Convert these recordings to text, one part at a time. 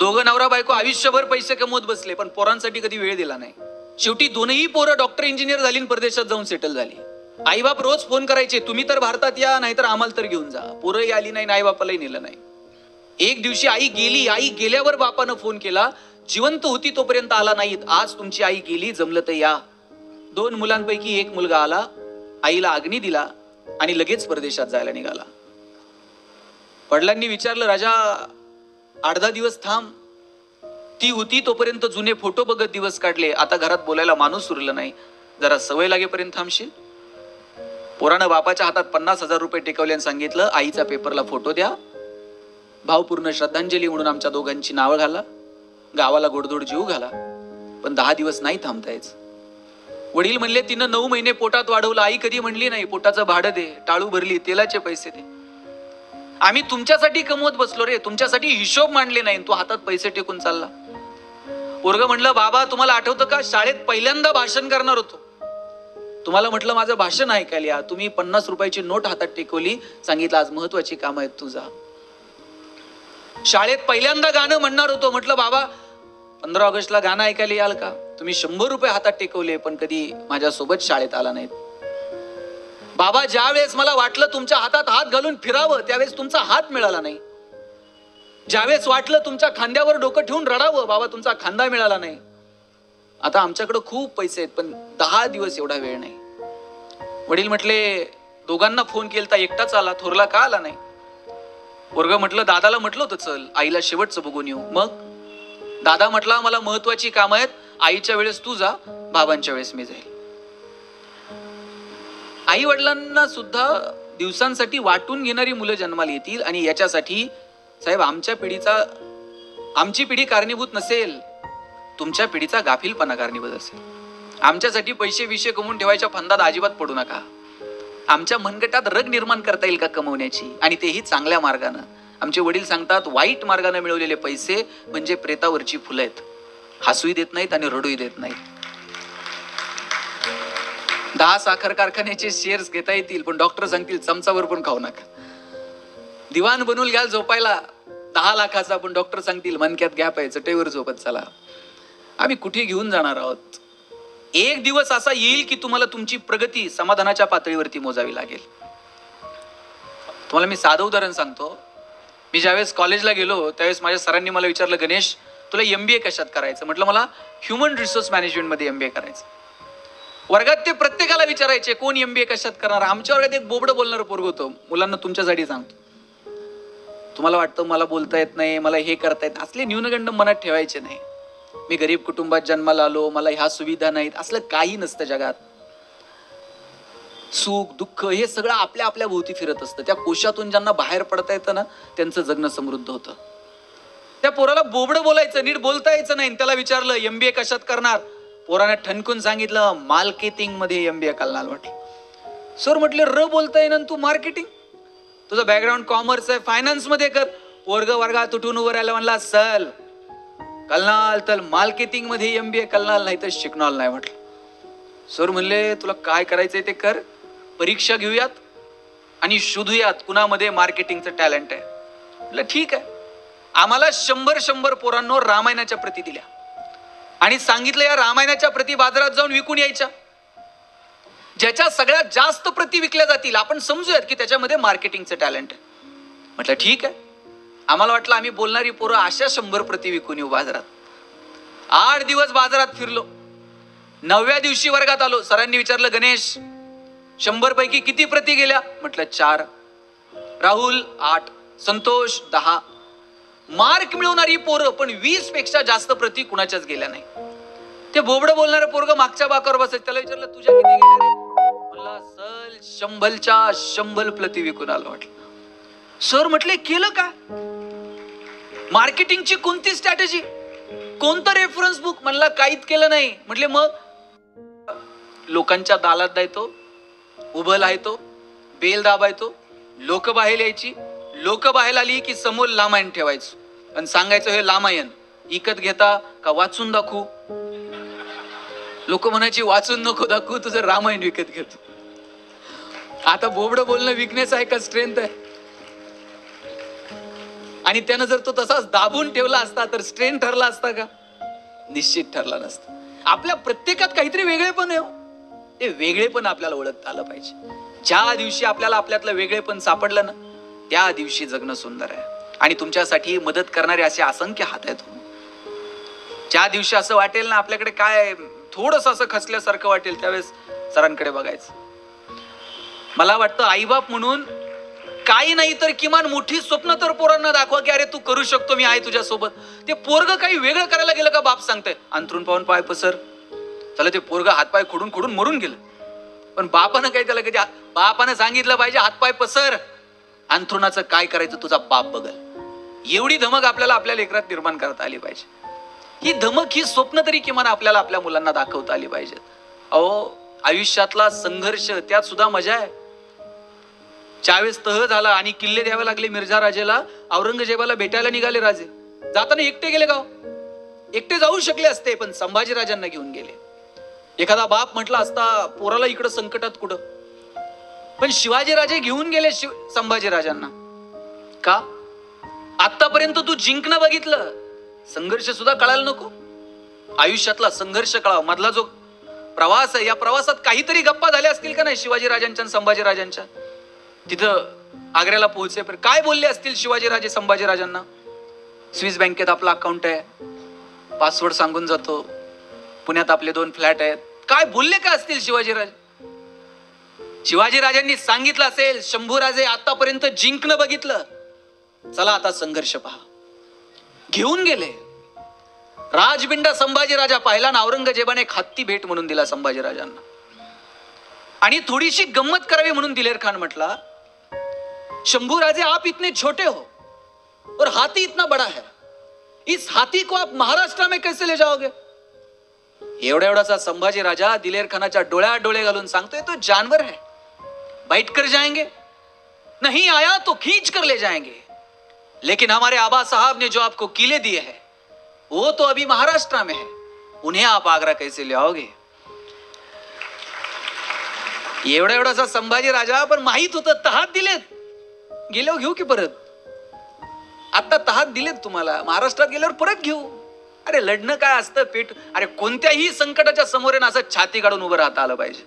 दोघं नवरा बायको आयुष्यभर पैसे कमवत बसले, पण पोरांसाठी कधी वेळ दिला नाही. शेवटी दोनही पोरं डॉक्टर इंजिनियर झाली आणि परदेशात जाऊन सेटल झाली. आई बाप रोज फोन करायचे, तुम्ही तर भारतात या, नाहीतर आम्हाला तर घेऊन जा. पोरंही आली नाही, आई बापालाही नेलं नाही. एक दिवशी आई गेली. आई गेल्यावर बापानं फोन केला, जिवंत होती तोपर्यंत आला नाहीत, आज तुमची आई गेली, जमलं तर या. 2 मुलांपैकी एक मुलगा आला, आईला अग्नी दिला आणि लगेच परदेशात जायला निघाला. वडिलांनी विचारलं, राजा 8-10 दिवस थांब. ती होती तोपर्यंत जुने फोटो बघत दिवस काढले, आता घरात बोलायला माणूस उरलं नाही, जरा सवय लागेपर्यंत थांबशील. पोरानं बापाच्या हातात 50,000 रुपये टेकवले आणि सांगितलं, आईचा पेपरला फोटो द्या, भावपूर्ण श्रद्धांजली म्हणून आमच्या दोघांची नावं घाला, गावाला गोडधोड जीव घाला, पण 10 दिवस नाही थांबतायच. वडील म्हणले, तिनं 9 महिने पोटात वाढवलं. आई कधी म्हणली नाही, पोटाचं भाडं दे, टाळू भरली, तेलाचे पैसे दे. आम्ही तुमच्यासाठी कमवत बसलो रे, तुमच्यासाठी हिशोब मांडले नाही, तू हातात पैसे टेकून चालला. पोरगं म्हणलं, बाबा तुम्हाला आठवतं का, शाळेत पहिल्यांदा भाषण करणार होतो, तुम्हाला म्हटलं माझं भाषण ऐकायला या, तुम्ही 50 रुपयाची नोट हातात टेकवली, सांगितलं आज महत्वाची काम आहेत तुझा. शाळेत पहिल्यांदा गाणं म्हणणार होतो, म्हटलं बाबा 15 ऑगस्टला गाणं ऐकायला याल का, तुम्ही 100 रुपये हातात टेकवले, पण कधी माझ्यासोबत शाळेत आला नाहीत. बाबा ज्या वेळेस मला वाटलं तुमच्या हातात हात घालून फिरावं, त्यावेळेस तुमचा हात मिळाला नाही. ज्यावेळेस वाटलं तुमच्या खांद्यावर डोकं ठेवून रडावं, बाबा तुमचा खांदा मिळाला नाही. आता आमच्याकडे खूप पैसे आहेत, पण 10 दिवस एवढा वेळ नाही. वडील म्हटले, दोघांना फोन केलता, एकटाच आला, थोरला का आला नाही. पोरगं म्हटलं, दादाला म्हटलं होतं चल, आईला शेवटचं बघून येऊ. मग दादा म्हटला, मला महत्वाची काम आहेत, आईच्या वेळेस तू जा, बाबांच्या वेळेस मी जाईल. आई वडिलांना सुद्धा दिवसांसाठी वाटून घेणारी मुलं जन्माला येतील, आणि याच्यासाठी साहेब आमची पिढी कारणीभूत नसेल, तुमच्या पिढीचा गाफीलपणा कारणीभूत असेल. आमच्यासाठी पैसे विषय कमवून ठेवायच्या फंदात अजिबात पडू नका. आमच्या मनगटात रग निर्माण करता येईल का कमवण्याची, आणि तेही चांगल्या मार्गानं. आमचे वडील सांगतात, वाईट मार्गाने मिळवलेले पैसे म्हणजे प्रेतावरची फुलं आहेत, हसूही देत नाहीत आणि रडूही देत नाहीत. 10 साखर कारखान्याचे शेअर्स घेता येतील, पण डॉक्टर सांगतील चमचावर पण खाऊ नका. दिवाण बनवून घ्याल झोपायला 10 लाखाचा, पण डॉक्टर सांगतील मनक्यात गॅप आहे, चटईवर झोपत चला. आम्ही कुठे घेऊन जाणार आहोत. एक दिवस असा येईल की तुम्हाला तुमची प्रगती समाधानाच्या पातळीवरती मोजावी लागेल. तुम्हाला मी साधं उदाहरण सांगतो. मी ज्यावेळेस कॉलेजला गेलो त्यावेळेस माझ्या सरांनी मला विचारलं, गणेश तुला MBA कशात करायचं. म्हटलं मला ह्युमन रिसोर्स मॅनेजमेंट मध्ये MBA करायचं. वर्गात ते प्रत्येकाला विचारायचे, कोण MBA कशात करणार. आमच्या वर्गात एक बोबडं बोलणारं पोरग होतं. मुलांना तुमच्यासाठी सांगतो, तुम्हाला वाटतं मला बोलता येत नाही, मला हे करता येत, असले न्यूनगंड मनात ठेवायचे नाही. मी गरीब कुटुंबात जन्माला आलो, मला ह्या सुविधा नाहीत, असलं काही नसतं जगात. सुख दुःख हे सगळं आपल्या आपल्या भोवती फिरत असतं. त्या कोशातून ज्यांना बाहेर पडता येतं ना, त्यांचं जगणं समृद्ध होतं. त्या पोराला बोबडं बोलायचं, नीट बोलता यायचं नाही. त्याला विचारलं MBA कशात करणार. पोराने ठणकून सांगितलं मार्केटिंग मध्ये MBA करणार. म्हटलं सर, म्हटले र बोलता येईन तू मार्केटिंग, तुझं बॅकग्राऊंड कॉमर्स आहे, फायनान्स मध्ये कर. वर्गात उठून उभं राहायला म्हणला, सल कलनाल तर मार्केटिंग मध्ये MBA कलनाल, नाही तर शिकणार नाही. म्हटलं सर म्हणले तुला काय करायचंय ते कर, परीक्षा घेऊयात आणि शोधूयात कुणामध्ये मार्केटिंगचं टॅलेंट आहे. म्हटलं ठीक आहे. आम्हाला 100 पोरांनो रामायणाच्या प्रती दिल्या आणि सांगितलं या रामायणाच्या प्रती बाजारात जाऊन विकून यायच्या. ज्याच्या सगळ्यात जास्त प्रती विकल्या जातील आपण समजूयात की त्याच्यामध्ये मार्केटिंगचं टॅलेंट आहे. म्हटलं ठीक आहे. आम्हाला वाटलं आम्ही बोलणारी पोरं अशा 100 प्रती विकून येऊ बाजारात. 8 दिवस बाजारात फिरलो. 9व्या दिवशी वर्गात आलो. सरांनी विचारलं, गणेश 100 पैकी किती प्रती गेल्या. म्हटलं 4. राहुल 8, संतोष 10. मार्क मिळवणारी पोरं पण 20 पेक्षा जास्त प्रती कुणाच्याच गेल्या नाही. ते बोबडं बोलणारं पोरग मागच्या बाकावर बसायचं. त्याला विचारलं तुझ्या किती गेल्या रे. म्हणला सल 100च्या 100 प्रती विकून आलो. म्हटलं सर, म्हटले केलं का, मार्केटिंगची कोणती स्ट्रॅटेजी, कोणतं रेफरन्स बुक. म्हणला काहीच केलं नाही. म्हटले मग लोकांच्या दालात जायचो, उभं राहायचो, बेल दाबायचो, लोक बाहेर यायची. लोक बाहेर आली की समोर रामायण ठेवायचो आणि सांगायचं हे रामायण इकत घेता का वाचून दाखवू. लोक म्हणायची वाचून नको दाखवू, तुझं रामायण विकत घेतो. आता बोबडं बोलणं विकनेस आहे का स्ट्रेंथ आहे. आणि त्यानं जर तो तसाच दाबून ठेवला असता तर स्ट्रेन ठरला असता का? निश्चित ठरला नसता. आपल्या प्रत्येकात काहीतरी वेगळेपण आहे हो. ते वेगळेपण आपल्याला ओळखता आलं पाहिजे. ज्या दिवशी आपल्याला आपल्यातलं वेगळेपण सापडलं ना, त्या दिवशी जगणं सुंदर आहे. आणि तुमच्यासाठी मदत करणारे असे असंख्य हात आहेत. ज्या दिवशी असं वाटेल ना आपल्याकडे काय थोडस असं खचल्यासारखं वाटेल, त्यावेळेस सरांकडे बघायचं. मला वाटतं आईबाप म्हणून काही नाही तर किमान मोठी स्वप्न तर पोरांना दाखवा की अरे तू करू शकतो, मी आहे तुझ्या सोबत. ते पोरग काही वेगळं करायला गेलं का बाप सांगतंय अंथरून पाहून पाय पसर. चला ते पोरग हातपाय खोडून खोडून मरून गेलं, पण बापानं काय त्याला कधी बापानं सांगितलं पाहिजे हातपाय पसर, अंथरुणाचं काय करायचं तुझा बाप बघल. एवढी धमक आपल्याला आपल्या लेकरात निर्माण करता आली पाहिजे. ही धमक ही स्वप्न तरी किमान आपल्याला आपल्या मुलांना दाखवता आली पाहिजेत. अहो आयुष्यातला संघर्ष त्यात सुद्धा मजा आहे. ज्यावेळेस तह झाला आणि किल्ले द्यावे लागले मिर्झा राजेला, औरंगजेबाला भेटायला निघाले राजे. जाताना एकटे गेले गाव. एकटे जाऊ शकले असते पण संभाजी राजांना घेऊन गेले. एखादा बाप म्हटला असता पोराला इकडं संकटात कुठं, पण शिवाजी राजे घेऊन गेले संभाजी राजांना. का? आतापर्यंत तू जिंकणं बघितलं, संघर्ष सुद्धा कळायला नको? आयुष्यातला संघर्ष कळावा. मधला जो प्रवास आहे, या प्रवासात काहीतरी गप्पा झाल्या असतील का नाही शिवाजी राजांच्या आणि संभाजी राजांच्या? तिथं आग्र्याला पोहोचेपर्यंत काय बोलले असतील शिवाजी राजे संभाजी राजांना? स्विस बँकेत आपला अकाउंट आहे, पासवर्ड सांगून जातो, पुण्यात आपले 2 फ्लॅट आहेत. काय बोलले का असतील शिवाजी राजे? शिवाजी राजांनी सांगितलं असेल शंभूराजे आतापर्यंत जिंकणं बघितलं, चला आता संघर्ष पहा. घेऊन गेले. राजबिंडा संभाजी राजा पाहिला ना औरंगजेबाने एक हत्ती भेट म्हणून दिला संभाजी राजांना. आणि थोडीशी गंमत करावी म्हणून दिलेर खान म्हटला, शंभू राजे आप इतने छोटे हो और हाथी इतना बड़ा है, इस हाथी को आप महाराष्ट्र में कैसे ले जाओगे? एवढा एवढासा संभाजी राजा दिलेर खानाच्या डोळ्यात डोळे घालून सांगतोय तो जानवर है, बैठ कर जाएंगे, नहीं आया तो खींच कर ले जाएंगे, लेकिन हमारे आबा साहब ने जो आपको किले दिए हैं वो तो अभी महाराष्ट्र में है, उन्हें आप आगरा कैसे ले आओगे? एवढा एवढासा संभाजी राजा, पण माहित होतं तहात दिलेत, गेल्यावर घेऊ की परत. आता तहात दिलेत तुम्हाला, महाराष्ट्रात गेल्यावर परत घेऊ. अरे लढणं काय असतं पेट. अरे कोणत्याही संकटाच्या समोर ना असं छाती काढून उभं राहता आलं पाहिजे.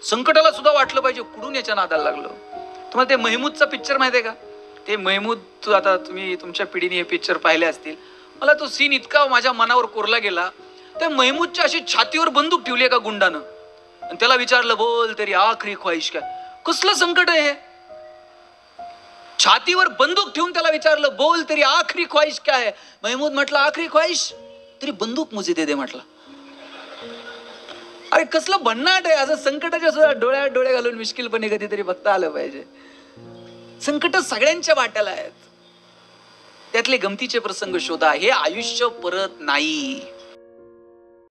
संकटाला सुद्धा वाटलं पाहिजे कुठून याच्या नादाला लागलो. तुम्हाला ते महमूदचा पिक्चर माहितीये का? ते महमूद, आता तुम्ही तुमच्या पिढीने हे पिक्चर पाहिले असतील. मला तो सीन इतका माझ्या मनावर कोरला गेला. त्या महमूदच्या अशी छातीवर बंदूक ठेवली का गुंडानं, आणि त्याला विचारलं बोल तेरी आखरी ख्वाहिश काय. कसलं संकट आहे हे? छातीवर बंदूक ठेवून त्याला विचारलं बोल तेरी आखरी ख्वाहिश काय है. महमूद म्हटलं आखरी ख्वाहिश तेरी बंदूक मुझे दे दे म्हटलं. अरे कसलं भन्नाट आहे. असं संकटाच्या सुद्धा डोळ्यात डोळे घालून मिश्किलपणे कधीतरी बघता आलं पाहिजे. संकट सगळ्यांच्या वाट्याला आहेत, त्यातले गमतीचे प्रसंग शोधा. हे आयुष्य परत नाही.